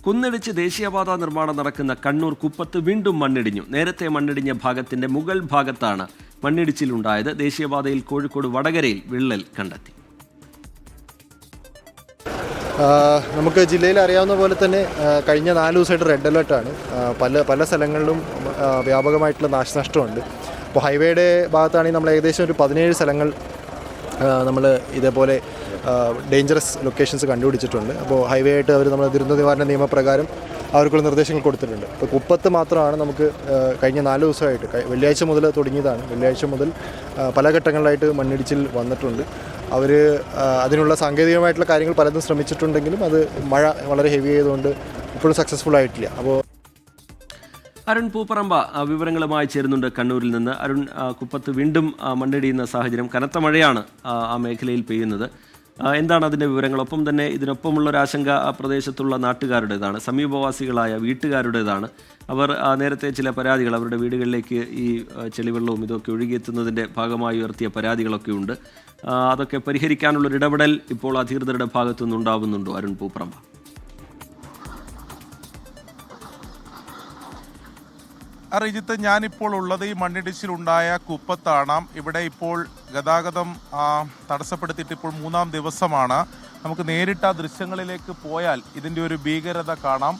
കുന്നിടിച്ച് ദേശീയപാത നിർമ്മാണം നടക്കുന്ന കണ്ണൂർ കുപ്പത്ത് വീണ്ടും മണ്ണിടിഞ്ഞു. നേരത്തെ മണ്ണിടിഞ്ഞ ഭാഗത്തിന്റെ മുകൾ ഭാഗത്താണ് മണ്ണിടിച്ചിലുണ്ടായത്. ദേശീയപാതയിൽ കോഴിക്കോട് വടകരയിൽ വിള്ളൽ കണ്ടെത്തി. നമുക്ക് ജില്ലയിൽ അറിയാവുന്ന പോലെ തന്നെ കഴിഞ്ഞ 4 ദിവസമായിട്ട് റെഡ് അലേർട്ടാണ്. പല സ്ഥലങ്ങളിലും വ്യാപകമായിട്ടുള്ള നാശനഷ്ടമുണ്ട്. അപ്പോൾ ഹൈവേയുടെ ഭാഗത്താണെങ്കിൽ നമ്മൾ ഏകദേശം ഒരു 17 സ്ഥലങ്ങൾ നമ്മൾ ഇതേപോലെ ഡേഞ്ചറസ് ലൊക്കേഷൻസ് കണ്ടുപിടിച്ചിട്ടുണ്ട്. അപ്പോൾ ഹൈവേ ആയിട്ട് അവർ നമ്മൾ ദുരന്ത നിവാരണ നിയമപ്രകാരം അവർക്കുള്ള നിർദ്ദേശങ്ങൾ കൊടുത്തിട്ടുണ്ട്. ഇപ്പോൾ കുപ്പത്ത് മാത്രമാണ് നമുക്ക് കഴിഞ്ഞ 4 ദിവസമായിട്ട് വെള്ളിയാഴ്ച മുതൽ തുടങ്ങിയതാണ്. വെള്ളിയാഴ്ച മുതൽ പല ഘട്ടങ്ങളിലായിട്ട് മണ്ണിടിച്ചിൽ വന്നിട്ടുണ്ട്. അവർ അതിനുള്ള സാങ്കേതികമായിട്ടുള്ള കാര്യങ്ങൾ പലതും ശ്രമിച്ചിട്ടുണ്ടെങ്കിലും അത് മഴ വളരെ ഹെവി ആയതുകൊണ്ട് ഇപ്പോഴും സക്സസ്ഫുൾ ആയിട്ടില്ല. അപ്പോൾ അരുൺ പൂപ്പറമ്പ വിവരങ്ങളുമായി ചേരുന്നുണ്ട് കണ്ണൂരിൽ നിന്ന്. അരുൺ, കുപ്പത്ത് വീണ്ടും മണ്ണിടിയുന്ന സാഹചര്യം, കനത്ത മഴയാണ് ആ മേഖലയിൽ പെയ്യുന്നത്. എന്താണ് അതിൻ്റെ വിവരങ്ങൾ? ഒപ്പം തന്നെ ഇതിനൊപ്പമുള്ളൊരാശങ്ക ആ പ്രദേശത്തുള്ള നാട്ടുകാരുടേതാണ്, സമീപവാസികളായ വീട്ടുകാരുടേതാണ്. അവർ നേരത്തെ ചില പരാതികൾ അവരുടെ വീടുകളിലേക്ക് ഈ ചെളിവെള്ളവും ഇതൊക്കെ ഒഴുകിയെത്തുന്നതിൻ്റെ ഭാഗമായി ഉയർത്തിയ പരാതികളൊക്കെ ഉണ്ട്. അതൊക്കെ പരിഹരിക്കാനുള്ളൊരു ഇടപെടൽ ഇപ്പോൾ അധികൃതരുടെ ഭാഗത്തുനിന്ന് ഉണ്ടാവുന്നുണ്ടോ അരുൺ പൂപ്പറമ്പ? റിജിത്ത്, ഞാനിപ്പോൾ ഉള്ളത് ഈ മണ്ണിടിച്ചിലുണ്ടായ കുപ്പത്താണ്. ഇവിടെ ഇപ്പോൾ ഗതാഗതം തടസ്സപ്പെടുത്തിയിട്ട് ഇപ്പോൾ 3-ാം ദിവസമാണ്. നമുക്ക് നേരിട്ട് ആ ദൃശ്യങ്ങളിലേക്ക് പോയാൽ ഇതിൻ്റെ ഒരു ഭീകരത കാണാം.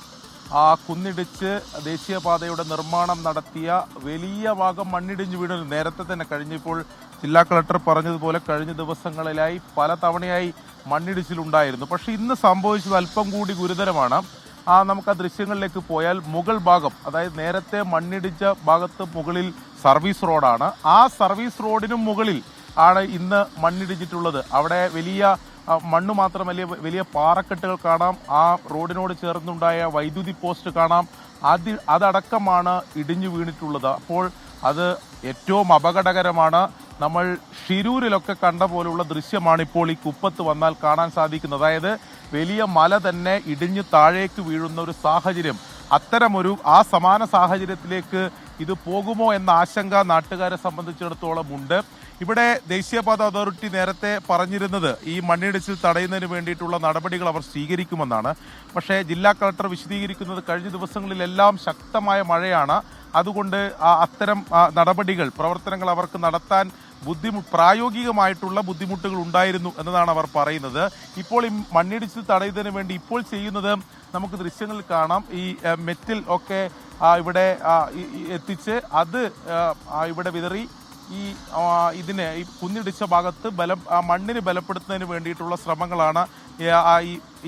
കുന്നിടിച്ച് ദേശീയപാതയുടെ നിർമ്മാണം നടത്തിയ വലിയ ഭാഗം മണ്ണിടിഞ്ഞ് വീണു. നേരത്തെ തന്നെ ഇപ്പോൾ ജില്ലാ കളക്ടർ പറഞ്ഞതുപോലെ കഴിഞ്ഞ ദിവസങ്ങളിലായി പല തവണയായി മണ്ണിടിച്ചിലുണ്ടായിരുന്നു. പക്ഷേ ഇന്ന് സംഭവിച്ചത് അല്പം കൂടി ഗുരുതരമാണ്. നമുക്ക് ആ ദൃശ്യങ്ങളിലേക്ക് പോയാൽ മുകൾ ഭാഗം, അതായത് നേരത്തെ മണ്ണിടിച്ച ഭാഗത്ത് മുകളിൽ സർവീസ് റോഡാണ്. ആ സർവീസ് റോഡിനും മുകളിൽ ആണ് ഇന്ന് മണ്ണിടിച്ചിട്ടുള്ളത്. അവിടെ വലിയ മണ്ണ് മാത്രമല്ല, വലിയ പാറക്കെട്ടുകൾ കാണാം. ആ റോഡിനോട് ചേർന്നുണ്ടായ വൈദ്യുതി പോസ്റ്റ് കാണാം. അതടക്കമാണ് ഇടിഞ്ഞു വീണിട്ടുള്ളത്. അപ്പോൾ അത് ഏറ്റവും അപകടകരമാണ്. നമ്മൾ ഷിരൂരിലൊക്കെ കണ്ട പോലുള്ള ദൃശ്യമാണ് ഇപ്പോൾ ഈ കുപ്പത്ത് വന്നാൽ കാണാൻ സാധിക്കുന്നത്. അതായത് വലിയ മല തന്നെ ഇടിഞ്ഞ് താഴേക്ക് വീഴുന്ന ഒരു സാഹചര്യം. ആ സമാന സാഹചര്യത്തിലേക്ക് ഇത് പോകുമോ എന്ന ആശങ്ക നാട്ടുകാരെ സംബന്ധിച്ചിടത്തോളം ഉണ്ട്. ഇവിടെ ദേശീയപാത അതോറിറ്റി നേരത്തെ പറഞ്ഞിരുന്നത് ഈ മണ്ണിടിച്ചിൽ തടയുന്നതിന് വേണ്ടിയിട്ടുള്ള നടപടികൾ അവർ സ്വീകരിക്കുമെന്നാണ്. പക്ഷേ ജില്ലാ കളക്ടർ വിശദീകരിക്കുന്നത് കഴിഞ്ഞ ദിവസങ്ങളിലെല്ലാം ശക്തമായ മഴയാണ്. അതുകൊണ്ട് അത്തരം പ്രവർത്തനങ്ങൾ അവർക്ക് നടത്താൻ പ്രായോഗികമായിട്ടുള്ള ബുദ്ധിമുട്ടുകൾ ഉണ്ടായിരുന്നു എന്നതാണ് അവർ പറയുന്നത്. ഇപ്പോൾ ഈ മണ്ണിടിച്ചിൽ തടയുന്നതിന് വേണ്ടി ഇപ്പോൾ ചെയ്യുന്നത് നമുക്ക് ദൃശ്യങ്ങളിൽ കാണാം. ഈ മെറ്റൽ ഒക്കെ ഇവിടെ എത്തിച്ച് അത് ഇവിടെ വിതറി ഈ കുന്നിടിച്ച ഭാഗത്ത് മണ്ണിന് ബലപ്പെടുത്തുന്നതിന് വേണ്ടിയിട്ടുള്ള ശ്രമങ്ങളാണ്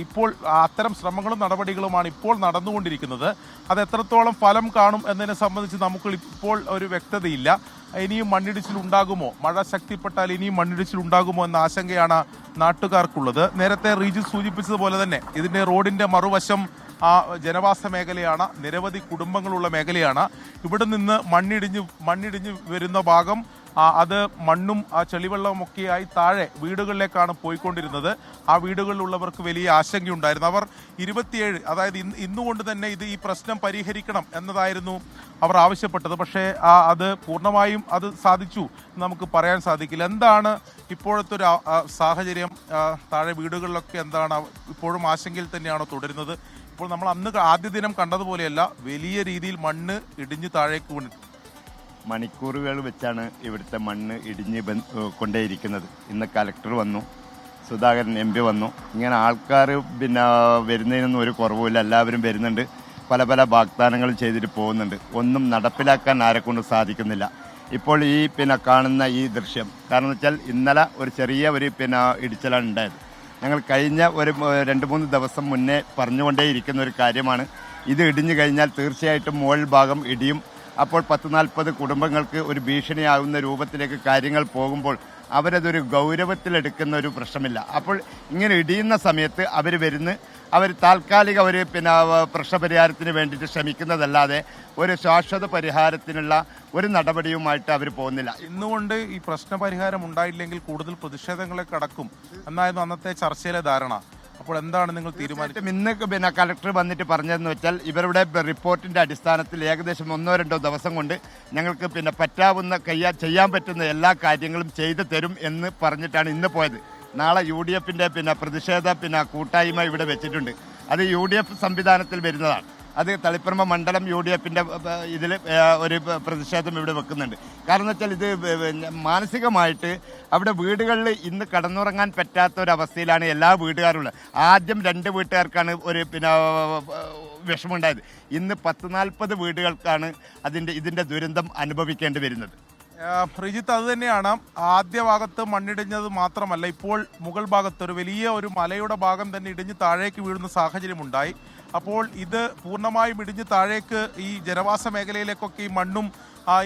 ഇപ്പോൾ. അത്തരം ശ്രമങ്ങളും നടപടികളുമാണ് ഇപ്പോൾ നടന്നുകൊണ്ടിരിക്കുന്നത്. അത് എത്രത്തോളം ഫലം കാണും എന്നതിനെ സംബന്ധിച്ച് നമുക്ക് ഇപ്പോൾ ഒരു വ്യക്തതയില്ല. ഇനിയും മണ്ണിടിച്ചിൽ ഉണ്ടാകുമോ, മഴ ശക്തിപ്പെട്ടാൽ ഇനിയും മണ്ണിടിച്ചിൽ ഉണ്ടാകുമോ എന്ന ആശങ്കയാണ് നാട്ടുകാർക്കുള്ളത്. നേരത്തെ റീജിത്ത് സൂചിപ്പിച്ചതുപോലെ തന്നെ ഇതിൻ്റെ റോഡിൻ്റെ മറുവശം ജനവാസ മേഖലയാണ്, നിരവധി കുടുംബങ്ങളുള്ള മേഖലയാണ്. ഇവിടെ നിന്ന് മണ്ണിടിഞ്ഞ് വരുന്ന ഭാഗം അത് മണ്ണും ചെളിവെള്ളമൊക്കെയായി താഴെ വീടുകളിലേക്കാണ് പോയിക്കൊണ്ടിരുന്നത്. ആ വീടുകളിലുള്ളവർക്ക് വലിയ ആശങ്കയുണ്ടായിരുന്നു. അവർ 27, അതായത് ഇന്നുകൊണ്ട് തന്നെ ഈ പ്രശ്നം പരിഹരിക്കണം എന്നതായിരുന്നു അവർ ആവശ്യപ്പെട്ടത്. പക്ഷേ അത് പൂർണ്ണമായും അത് സാധിച്ചു നമുക്ക് പറയാൻ സാധിക്കില്ല. എന്താണ് ഇപ്പോഴത്തെ ഒരു സാഹചര്യം? താഴെ വീടുകളിലൊക്കെ എന്താണ് ഇപ്പോഴും ആശങ്കയിൽ തന്നെയാണോ തുടരുന്നത്? ഇപ്പോൾ നമ്മൾ ആദ്യ ദിനം കണ്ടതുപോലെയല്ല, വലിയ രീതിയിൽ മണ്ണ് ഇടിഞ്ഞ് താഴേക്ക് വീണിട്ടുണ്ട്. മണിക്കൂറുകൾ വെച്ചാണ് ഇവിടുത്തെ മണ്ണ് ഇടിഞ്ഞ് കൊണ്ടേയിരിക്കുന്നത്. ഇന്ന് കലക്ടർ വന്നു, സുധാകരൻ MP വന്നു. ഇങ്ങനെ ആൾക്കാർ വരുന്നതിനൊന്നും ഒരു കുറവുമില്ല. എല്ലാവരും വരുന്നുണ്ട്, പല വാഗ്ദാനങ്ങളും ചെയ്തിട്ട് പോകുന്നുണ്ട്. ഒന്നും നടപ്പിലാക്കാൻ ആരെക്കൊണ്ട് സാധിക്കുന്നില്ല. ഇപ്പോൾ ഈ കാണുന്ന ഈ ദൃശ്യം കാരണം വെച്ചാൽ ഇന്നലെ ഒരു ചെറിയ ഇടിച്ചിലാണ് ഉണ്ടായത്. ഞങ്ങൾ കഴിഞ്ഞ ഒരു 2-3 ദിവസം മുന്നേ പറഞ്ഞുകൊണ്ടേയിരിക്കുന്ന ഒരു കാര്യമാണ്. ഇത് ഇടിഞ്ഞു കഴിഞ്ഞാൽ തീർച്ചയായിട്ടും മുകൾ ഭാഗം ഇടിയും. അപ്പോൾ 10-40 കുടുംബങ്ങൾക്ക് ഒരു ഭീഷണിയാകുന്ന രൂപത്തിലേക്ക് കാര്യങ്ങൾ പോകുമ്പോൾ അവരതൊരു ഗൗരവത്തിലെടുക്കുന്ന ഒരു പ്രശ്നമില്ല. അപ്പോൾ ഇങ്ങനെ ഇടിയുന്ന സമയത്ത് അവർ താൽക്കാലിക ഒരു പ്രശ്നപരിഹാരത്തിന് വേണ്ടിയിട്ട് ശ്രമിക്കുന്നതല്ലാതെ ഒരു ശാശ്വത പരിഹാരത്തിനുള്ള ഒരു നടപടിയുമായിട്ട് അവർ പോകുന്നില്ല. ഇന്നുകൊണ്ട് ഈ പ്രശ്നപരിഹാരം ഉണ്ടായില്ലെങ്കിൽ കൂടുതൽ പ്രതിഷേധങ്ങളെ കടക്കും എന്നായിരുന്നു അന്നത്തെ ചർച്ചയിലെ ധാരണ. അപ്പോൾ എന്താണ് നിങ്ങൾ തീരുമാനിച്ചത്? ഇന്ന് കലക്ടർ വന്നിട്ട് പറഞ്ഞതെന്ന് വെച്ചാൽ ഇവരുടെ റിപ്പോർട്ടിൻ്റെ അടിസ്ഥാനത്തിൽ ഏകദേശം 1-2 ദിവസം കൊണ്ട് ഞങ്ങൾക്ക് പറ്റാവുന്ന ചെയ്യാൻ പറ്റുന്ന എല്ലാ കാര്യങ്ങളും ചെയ്തു തരും എന്ന് പറഞ്ഞിട്ടാണ് ഇന്ന് പോയത്. നാളെ UDF പ്രതിഷേധ കൂട്ടായ്മ ഇവിടെ വെച്ചിട്ടുണ്ട്. അത് UDF സംവിധാനത്തിൽ വരുന്നതാണ്. അത് തളിപ്പറമ്പ് മണ്ഡലം UDFൻ്റെ ഇതിൽ ഒരു പ്രതിഷേധം ഇവിടെ വെക്കുന്നുണ്ട്. കാരണം എന്ന് വെച്ചാൽ ഇത് മാനസികമായിട്ട് അവിടെ വീടുകളിൽ ഇന്ന് കടന്നുറങ്ങാൻ പറ്റാത്ത ഒരവസ്ഥയിലാണ് എല്ലാ വീട്ടുകാരുള്ളത്. ആദ്യം 2 വീട്ടുകാർക്കാണ് ഒരു വിഷമമുണ്ടായത്. ഇന്ന് 10-40 വീടുകൾക്കാണ് ഇതിൻ്റെ ദുരന്തം അനുഭവിക്കേണ്ടി വരുന്നത്. റിജിത്ത്, അത് തന്നെയാണ്. ആദ്യ ഭാഗത്ത് മണ്ണിടിഞ്ഞത് മാത്രമല്ല, ഇപ്പോൾ മുകൾ ഭാഗത്ത് ഒരു വലിയ ഒരു മലയുടെ ഭാഗം തന്നെ ഇടിഞ്ഞ് താഴേക്ക് വീഴുന്ന സാഹചര്യമുണ്ടായി. അപ്പോൾ ഇത് പൂർണ്ണമായും ഇടിഞ്ഞ് താഴേക്ക് ഈ ജനവാസ മേഖലയിലേക്കൊക്കെ ഈ മണ്ണും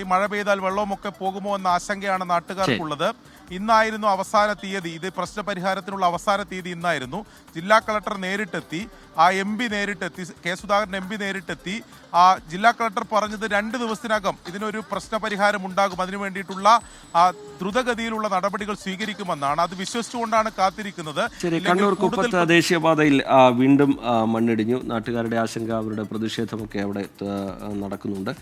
ഈ മഴ പെയ്താൽ വെള്ളവുമൊക്കെ പോകുമോ എന്ന ആശങ്കയാണ് നാട്ടുകാർക്കുള്ളത്. ഇന്നായിരുന്നു അവസാന തീയതി. ഇത് പ്രശ്നപരിഹാരത്തിനുള്ള അവസാന തീയതി ഇന്നായിരുന്നു. ജില്ലാ കളക്ടർ നേരിട്ടെത്തി, ആ MP നേരിട്ടെത്തി, കെ സുധാകരൻ MP നേരിട്ടെത്തി. ആ ജില്ലാ കളക്ടർ പറഞ്ഞത് 2 ദിവസത്തിനകം ഇതിനൊരു പ്രശ്നപരിഹാരം ഉണ്ടാകും, അതിനു വേണ്ടിയിട്ടുള്ള ദ്രുതഗതിയിലുള്ള നടപടികൾ സ്വീകരിക്കുമെന്നാണ്. അത് വിശ്വസിച്ചുകൊണ്ടാണ് കാത്തിരിക്കുന്നത്. ശരി, കണ്ണൂർ കുപ്പത്ത് ദേശീയപാതയിൽ വീണ്ടും മണ്ണിടിഞ്ഞു. നാട്ടുകാരുടെ ആശങ്ക, അവരുടെ പ്രതിഷേധമൊക്കെ അവിടെ നടക്കുന്നുണ്ട്.